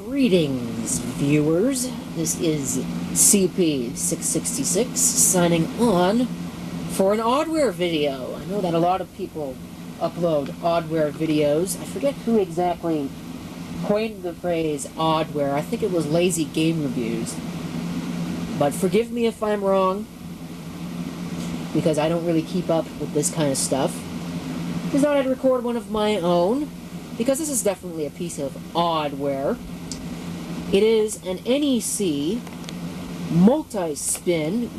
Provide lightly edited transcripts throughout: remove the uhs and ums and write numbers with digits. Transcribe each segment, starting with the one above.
Greetings, viewers. This is CP666 signing on for an Oddware video. I know that a lot of people upload Oddware videos. I forget who exactly coined the phrase Oddware. I think it was Lazy Game Reviews. But forgive me if I'm wrong, because I don't really keep up with this kind of stuff. I thought I'd record one of my own, because this is definitely a piece of Oddware. It is an NEC MultiSpin,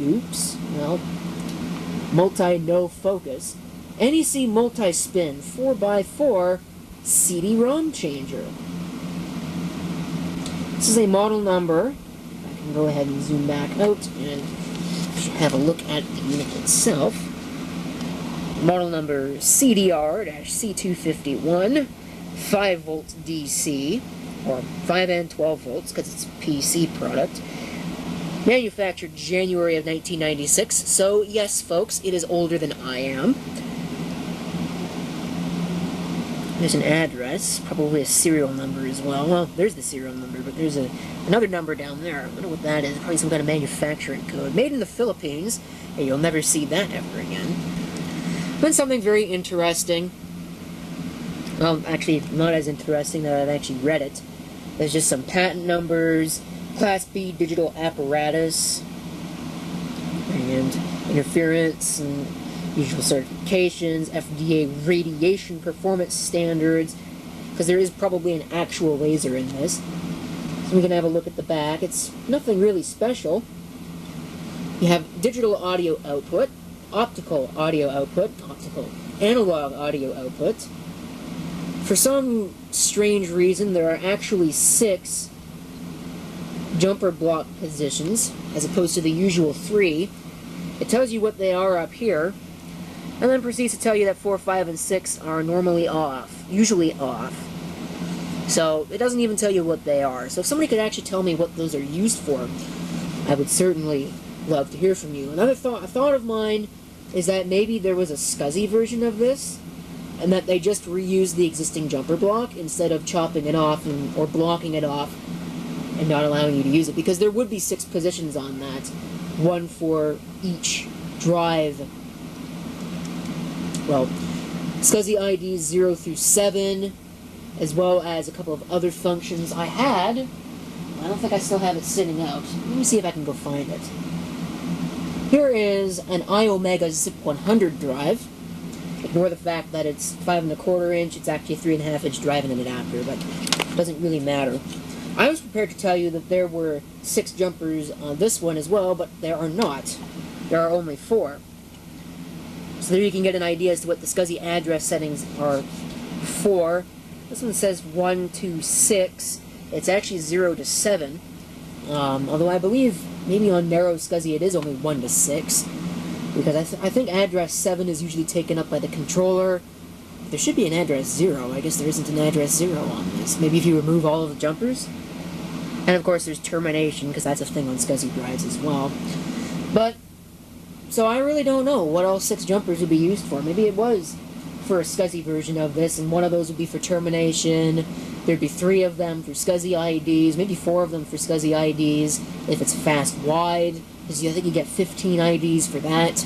no focus, NEC MultiSpin 4x4 CD-ROM changer. This is a model number. I can go ahead and zoom back out and have a look at the unit itself. Model number CDR-C251, 5-volt DC, or 5 and 12 volts, because it's a PC product. Manufactured January of 1996, so yes, folks, it is older than I am. There's an address, probably a serial number as well. Well, there's the serial number, but there's another number down there. I wonder what that is. Probably some kind of manufacturing code. Made in the Philippines, and you'll never see that ever again. But something very interesting. Well, actually, not as interesting that I've actually read it. There's just some patent numbers, Class B digital apparatus, and interference, and usual certifications, FDA radiation performance standards, because there is probably an actual laser in this. So we can have a look at the back. It's nothing really special. You have digital audio output, optical audio output, optical analog audio output. For some strange reason, there are actually 6 jumper block positions, as opposed to the usual 3. It tells you what they are up here, and then proceeds to tell you that 4, 5, and 6 are normally off, usually off. So it doesn't even tell you what they are. So if somebody could actually tell me what those are used for, I would certainly love to hear from you. Another thought of mine is that maybe there was a SCSI version of this, and that they just reused the existing jumper block instead of chopping it off or blocking it off and not allowing you to use it, because there would be 6 positions on that, 1 for each drive. Well, SCSI IDs 0 through 7, as well as a couple of other functions I had. I don't think I still have it sitting out. Let me see if I can go find it. Here is an iOmega Zip 100 drive. Ignore the fact that it's 5 1/4 inch, it's actually a 3.5 inch drive and an adapter, but it doesn't really matter. I was prepared to tell you that there were 6 jumpers on this one as well, but there are not. There are only 4. So there you can get an idea as to what the SCSI address settings are for. This one says 1 to 6. It's actually 0 to 7. Although I believe maybe on narrow SCSI it is only 1 to 6. Because I think address 7 is usually taken up by the controller. There should be an address 0. I guess there isn't an address 0 on this. Maybe if you remove all of the jumpers. And of course there's termination, because that's a thing on SCSI drives as well. But, so I really don't know what all 6 jumpers would be used for. Maybe it was for a SCSI version of this, and one of those would be for termination. There'd be 3 of them for SCSI IDs, maybe 4 of them for SCSI IDs, if it's fast wide. Because I think you get 15 IDs for that,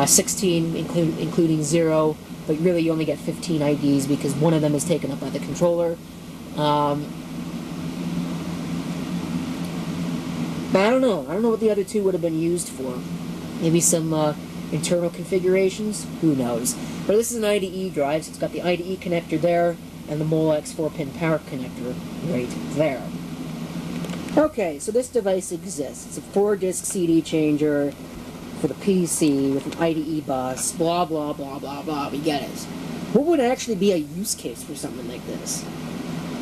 16 including 0, but really you only get 15 IDs because one of them is taken up by the controller. But I don't know what the other 2 would have been used for. Maybe some internal configurations? Who knows? But this is an IDE drive, so it's got the IDE connector there, and the Molex 4-pin power connector right there. Okay, so this device exists. It's a 4-disc CD changer for the PC with an IDE bus, blah, blah, blah, blah, blah. We get it. What would actually be a use case for something like this?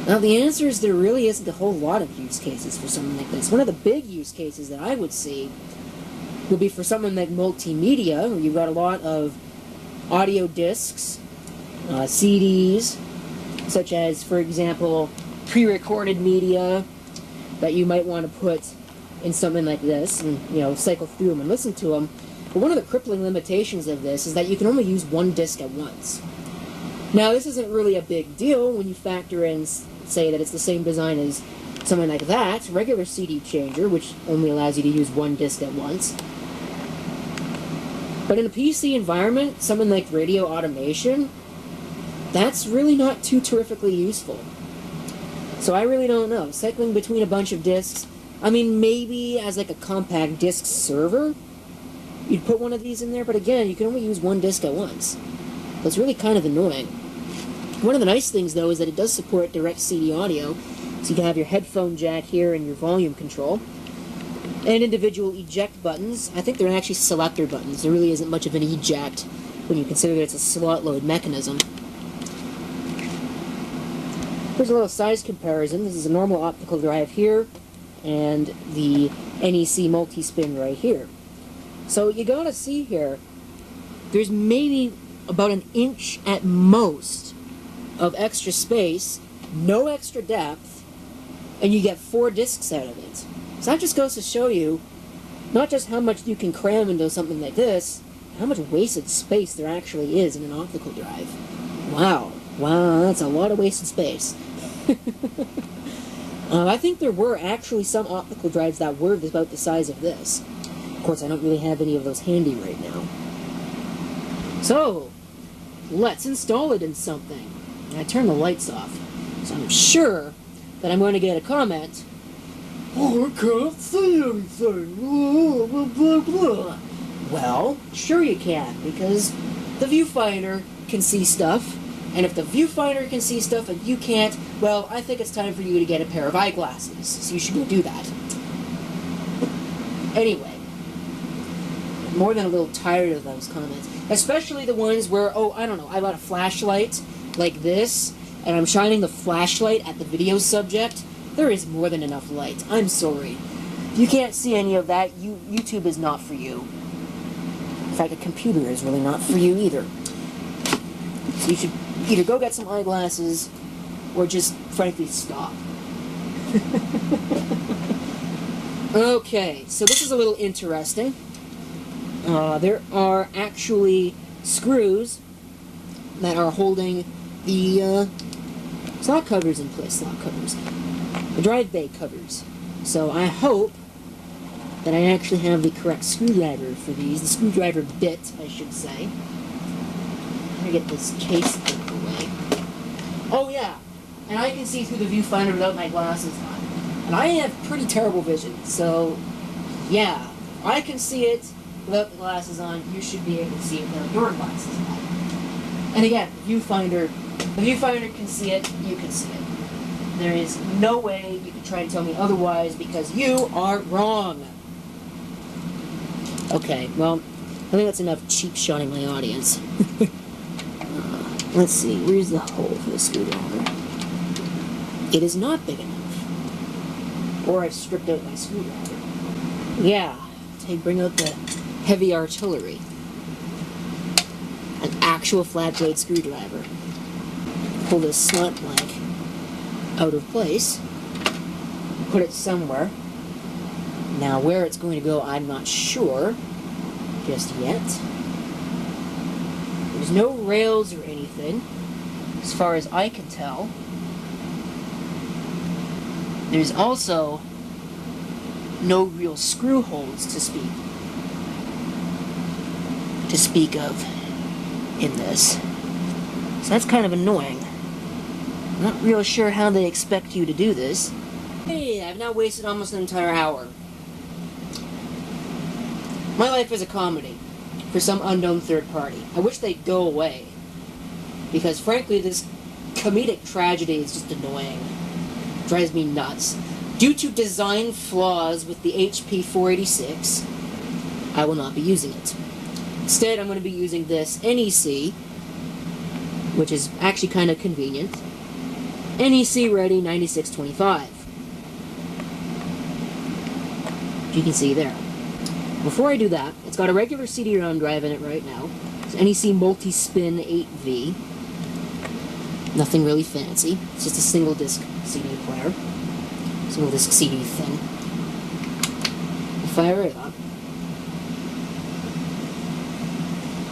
Now, the answer is there really isn't a whole lot of use cases for something like this. One of the big use cases that I would see would be for something like multimedia, where you've got a lot of audio discs, CDs, such as, for example, pre-recorded media that you might want to put in something like this and, cycle through them and listen to them. But one of the crippling limitations of this is that you can only use one disc at once. Now, this isn't really a big deal when you factor in, say, that it's the same design as something like that, regular CD changer, which only allows you to use one disc at once. But in a PC environment, something like radio automation, that's really not too terrifically useful. So I really don't know. Cycling between a bunch of discs, I mean, maybe as like a compact disc server, you'd put one of these in there, but again, you can only use one disc at once. So it's really kind of annoying. One of the nice things, though, is that it does support direct CD audio, so you can have your headphone jack here and your volume control. And individual eject buttons. I think they're actually selector buttons. There really isn't much of an eject when you consider that it's a slot load mechanism. Here's a little size comparison. This is a normal optical drive here, and the NEC MultiSpin right here. So you gotta see here, there's maybe about an inch at most of extra space, no extra depth, and you get 4 discs out of it. So that just goes to show you not just how much you can cram into something like this, how much wasted space there actually is in an optical drive. Wow. Wow, that's a lot of wasted space. I think there were actually some optical drives that were about the size of this. Of course, I don't really have any of those handy right now. So, let's install it in something. And I turn the lights off, so I'm sure that I'm going to get a comment. Oh, I can't see anything. Blah, blah, blah, blah. Well, sure you can, because the viewfinder can see stuff, and if the viewfinder can see stuff and you can't, well, I think it's time for you to get a pair of eyeglasses, so you should go do that. Anyway, I'm more than a little tired of those comments, especially the ones where, oh, I don't know, I got a flashlight like this, and I'm shining the flashlight at the video subject. There is more than enough light. I'm sorry. If you can't see any of that, YouTube is not for you. In fact, a computer is really not for you either. So you should either go get some eyeglasses, or just, frankly, stop. Okay, so this is a little interesting. There are actually screws that are holding the slot covers in place. Slot covers. The drive bay covers. So I hope that I actually have the correct screwdriver for these. The screwdriver bit, I should say. Let me get this case out of the way. Oh yeah, and I can see through the viewfinder without my glasses on. And I have pretty terrible vision, so yeah, I can see it without the glasses on. You should be able to see it without your glasses on. And again, the viewfinder can see it, you can see it. There is no way you can try and tell me otherwise, because you are wrong. Okay, well, I think that's enough cheap shotting my audience. Let's see, where's the hole for the screwdriver? It is not big enough. Or I've stripped out my screwdriver. Yeah, bring out the heavy artillery. An actual flat blade screwdriver. Pull this slot blank out of place. Put it somewhere. Now where it's going to go, I'm not sure just yet. There's no rails or anything, as far as I can tell. There's also no real screw holes to speak of in this. So that's kind of annoying. I'm not real sure how they expect you to do this. Hey, I've now wasted almost an entire hour. My life is a comedy for some unknown third party. I wish they'd go away, because frankly this comedic tragedy is just annoying. It drives me nuts. Due to design flaws with the HP 486, I will not be using it. Instead, I'm going to be using this NEC, which is actually kind of convenient. NEC Ready 9625. You can see there. Before I do that, it's got a regular CD-ROM drive in it right now. It's NEC MultiSpin 8V. Nothing really fancy. It's just a single disc CD player. Single disc CD thing. Fire it up.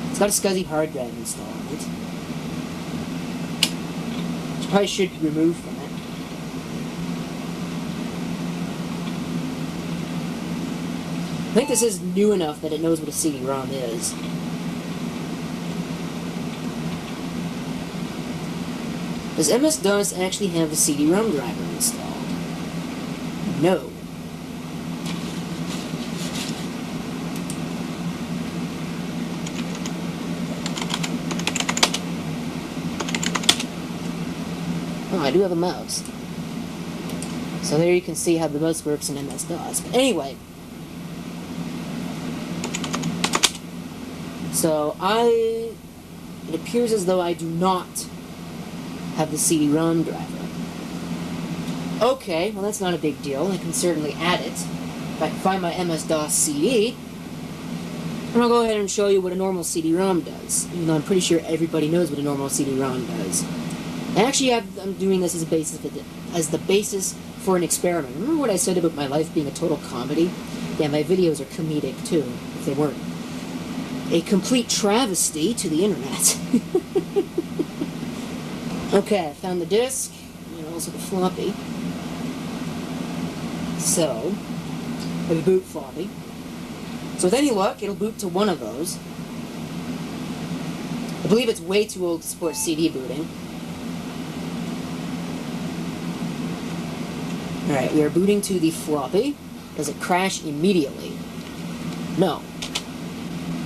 It's got a SCSI hard drive installed on it. probably should be removed from it. I think this is new enough that it knows what a CD-ROM is. Does MS-DOS actually have a CD-ROM driver installed? No. Oh, I do have a mouse. So there you can see how the mouse works in MS-DOS. But anyway, so it appears as though I do not have the CD-ROM driver. Okay, well that's not a big deal. I can certainly add it. If I can find my MS-DOS CD, and I'll go ahead and show you what a normal CD-ROM does. Even though I'm pretty sure everybody knows what a normal CD-ROM does. And actually, I'm doing this as the basis for an experiment. Remember what I said about my life being a total comedy? Yeah, my videos are comedic too, if they weren't. A complete travesty to the internet. Okay, I found the disk, and also the floppy. So, I have a boot floppy. So with any luck, it'll boot to one of those. I believe it's way too old to support CD booting. Alright, we are booting to the floppy. Does it crash immediately? No.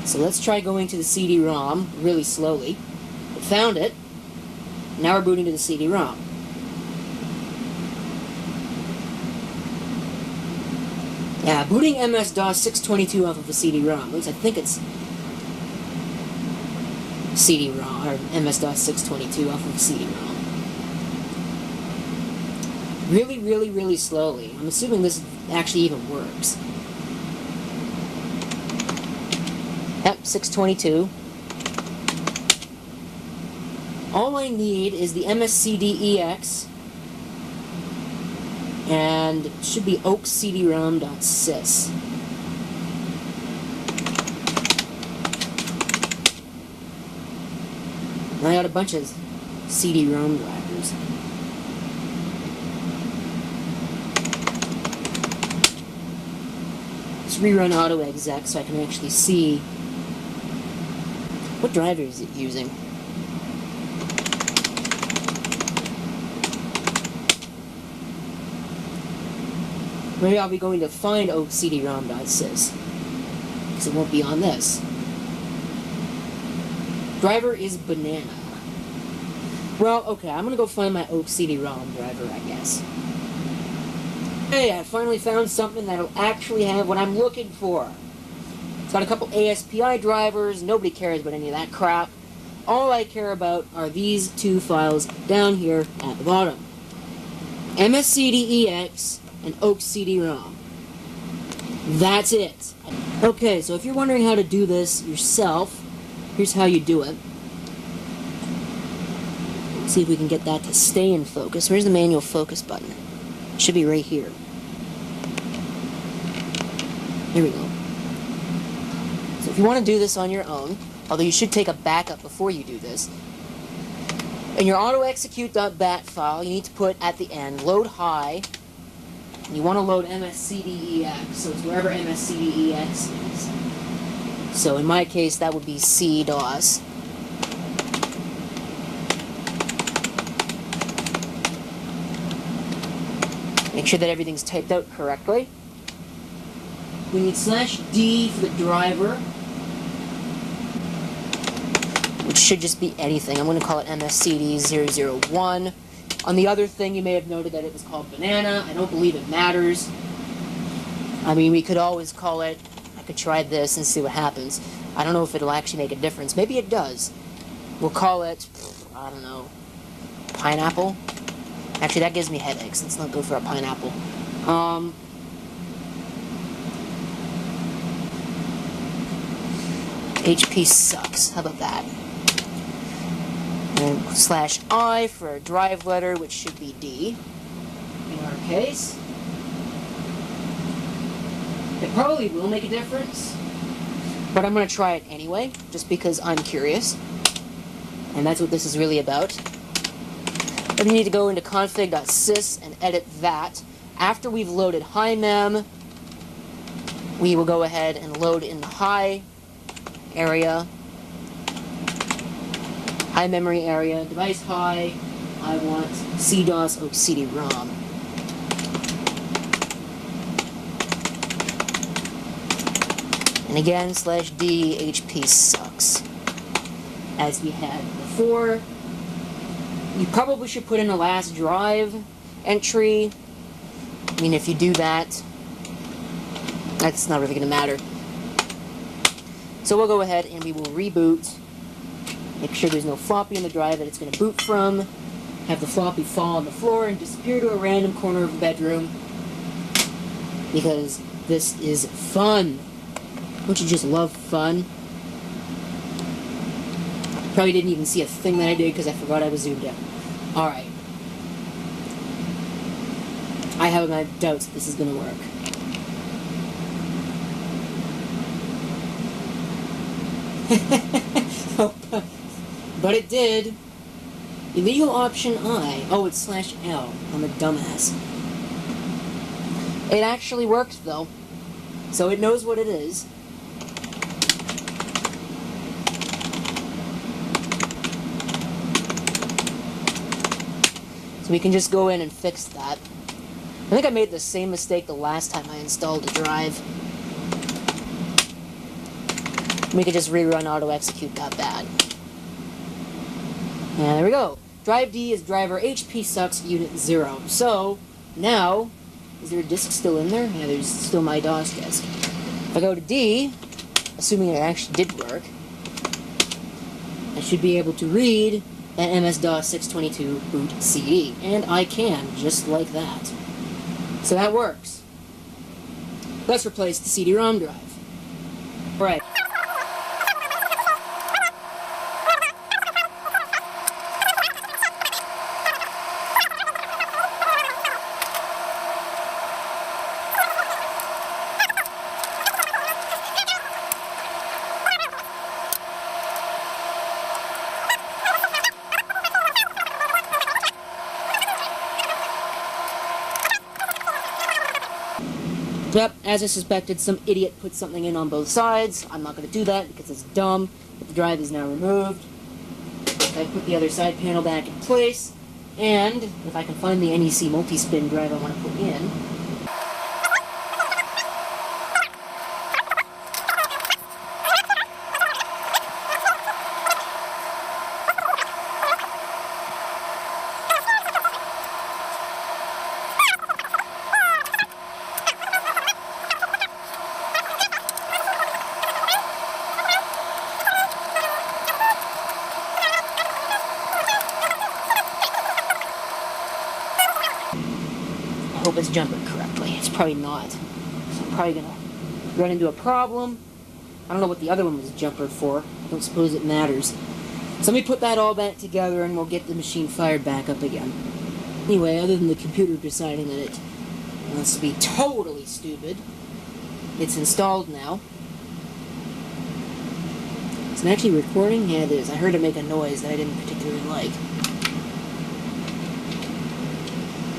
So let's try going to the CD-ROM really slowly. I found it. Now we're booting to the CD-ROM. Yeah, booting MS-DOS 622 off of a CD-ROM. At least I think it's CD-ROM, or MS-DOS 622 off of a CD-ROM. Really, really, really slowly. I'm assuming this actually even works. Yep, 622. All I need is the MSCDEX, and it should be oakcdrom.sys. And I got a bunch of CD-ROM drivers. Let's rerun AutoExec so I can actually see what driver is it using. Maybe I'll be going to find oakcdrom.sys, because it won't be on this. Driver is banana. Well, okay, I'm gonna go find my oakcdrom driver, I guess. Hey, I finally found something that'll actually have what I'm looking for. It's got a couple ASPI drivers. Nobody cares about any of that crap. All I care about are these two files down here at the bottom. MSCDEX and oakcdrom. That's it. Okay, so if you're wondering how to do this yourself, here's how you do it. Let's see if we can get that to stay in focus. Where's the manual focus button? It should be right here. Here we go. So if you want to do this on your own, although you should take a backup before you do this, in your autoexecute.bat file, you need to put at the end, load high. You want to load MSCDEX, so it's wherever MSCDEX is. So in my case, that would be C-DOS. Make sure that everything's typed out correctly. We need /D for the driver, which should just be anything. I'm going to call it MSCD001. On the other thing, you may have noted that it was called banana. I don't believe it matters. I mean, we could always call it, I could try this and see what happens. I don't know if it'll actually make a difference. Maybe it does. We'll call it, I don't know, pineapple? Actually, that gives me headaches. Let's not go for a pineapple. HP sucks. How about that? And /I for a drive letter, which should be D in our case. It probably will make a difference, but I'm going to try it anyway, just because I'm curious. And that's what this is really about. We need to go into config.sys and edit that. After we've loaded high mem, we will go ahead and load in the high area, high memory area, device high. I want CDOS OAK CD-ROM. And again, /D HP sucks. As we had before, you probably should put in a last drive entry. I mean, if you do that, that's not really going to matter. So we'll go ahead and we will reboot. Make sure there's no floppy in the drive that it's going to boot from. Have the floppy fall on the floor and disappear to a random corner of the bedroom. Because this is fun. Don't you just love fun? Probably didn't even see a thing that I did because I forgot I was zoomed out. Alright. I have my doubts that this is going to work. But it did. Illegal option I. Oh, it's /L. I'm a dumbass. It actually worked, though. So it knows what it is. So we can just go in and fix that. I think I made the same mistake the last time I installed a drive. We could just rerun auto-execute.bat. And there we go. Drive D is driver HP sucks unit 0. So, now, is there a disk still in there? Yeah, there's still my DOS disk. If I go to D, assuming it actually did work, I should be able to read that MS-DOS 622 boot CD. And I can, just like that. So that works. Let's replace the CD-ROM drive. Right. Yep, as I suspected, some idiot put something in on both sides. I'm not going to do that because it's dumb. But the drive is now removed. I put the other side panel back in place. And if I can find the NEC MultiSpin drive I want to put in, I hope it's jumping correctly. It's probably not. So I'm probably going to run into a problem. I don't know what the other one was jumpered for. I don't suppose it matters. So let me put that all back together and we'll get the machine fired back up again. Anyway, other than the computer deciding that it wants to be totally stupid, it's installed now. Is it actually recording? Yeah, it is. I heard it make a noise that I didn't particularly like.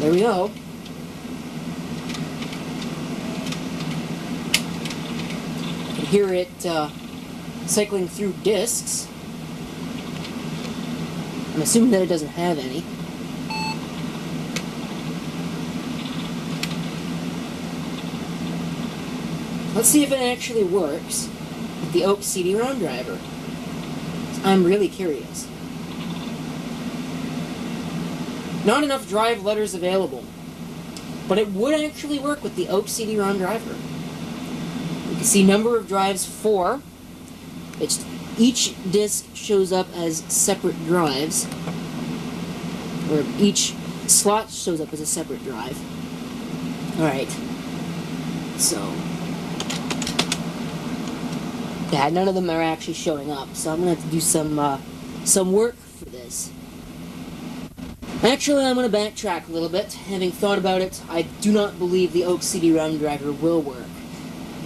There we go. You can hear it cycling through disks. I'm assuming that it doesn't have any. Let's see if it actually works with the OAK CD-ROM driver. I'm really curious. Not enough drive letters available, but it would actually work with the OAK CD-ROM driver. You can see number of drives 4. Each disk shows up as separate drives, or each slot shows up as a separate drive. Alright, so yeah, none of them are actually showing up, so I'm going to have to do some work for this. Actually, I'm going to backtrack a little bit. Having thought about it, I do not believe the OAK CD-ROM driver will work.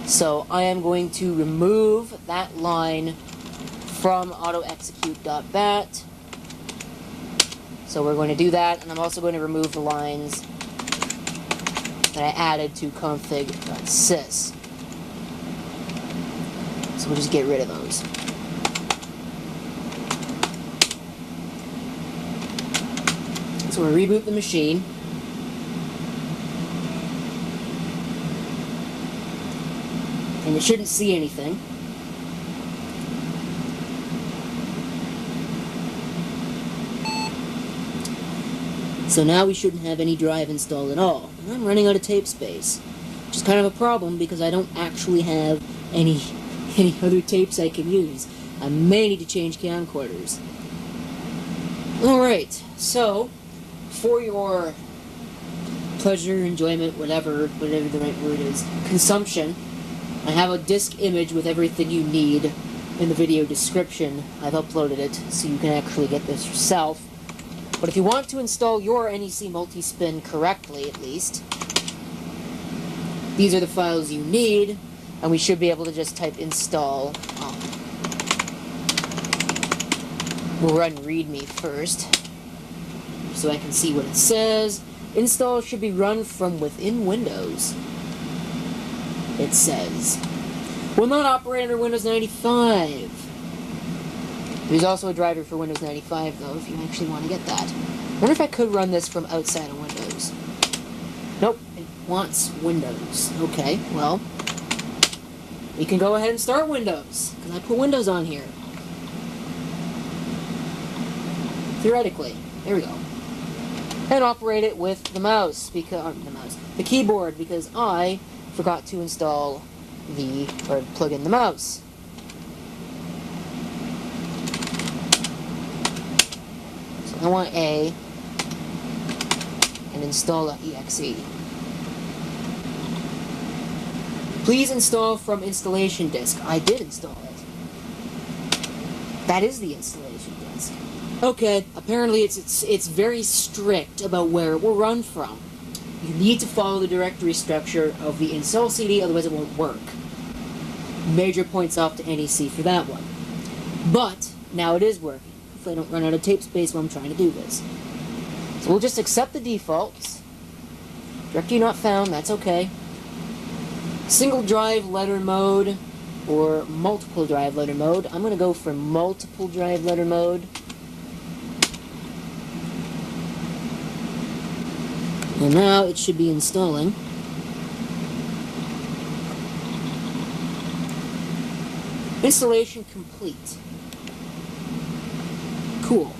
So I am going to remove that line from auto-execute.bat. So we're going to do that, and I'm also going to remove the lines that I added to config.sys. So we'll just get rid of those. So we'll reboot the machine. And it shouldn't see anything. So now we shouldn't have any drive installed at all. And I'm running out of tape space, which is kind of a problem because I don't actually have any other tapes I can use. I may need to change camcorders. Alright, so for your pleasure, enjoyment, whatever the right word is, consumption, I have a disk image with everything you need in the video description. I've uploaded it so you can actually get this yourself. But if you want to install your NEC MultiSpin correctly, at least, these are the files you need, and we should be able to just type install. We'll run readme first, so I can see what it says. Install should be run from within Windows, it says. Will not operate under Windows 95. There's also a driver for Windows 95, though, if you actually want to get that. I wonder if I could run this from outside of Windows. Nope, it wants Windows. Okay, well, we can go ahead and start Windows, because I put Windows on here. Theoretically. There we go. And operate it with the mouse, because the keyboard, because I forgot to install or plug in the mouse. I want A and install.exe. Please install from installation disk. I did install it. That is the installation disk. Okay, apparently it's very strict about where it will run from. You need to follow the directory structure of the install CD, otherwise it won't work. Major points off to NEC for that one. But now it is working. Hopefully I don't run out of tape space while I'm trying to do this. So we'll just accept the defaults. Directory not found, that's okay. Single drive letter mode or multiple drive letter mode. I'm going to go for multiple drive letter mode. And now it should be installing. Installation complete. Cool.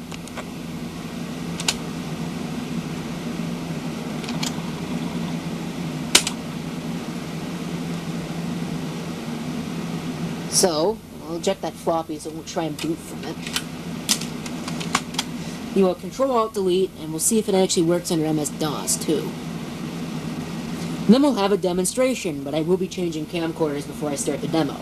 So, I'll eject that floppy so it won't try and boot from it. You will Control-Alt-Delete, and we'll see if it actually works under MS-DOS, too. And then we'll have a demonstration, but I will be changing camcorders before I start the demo.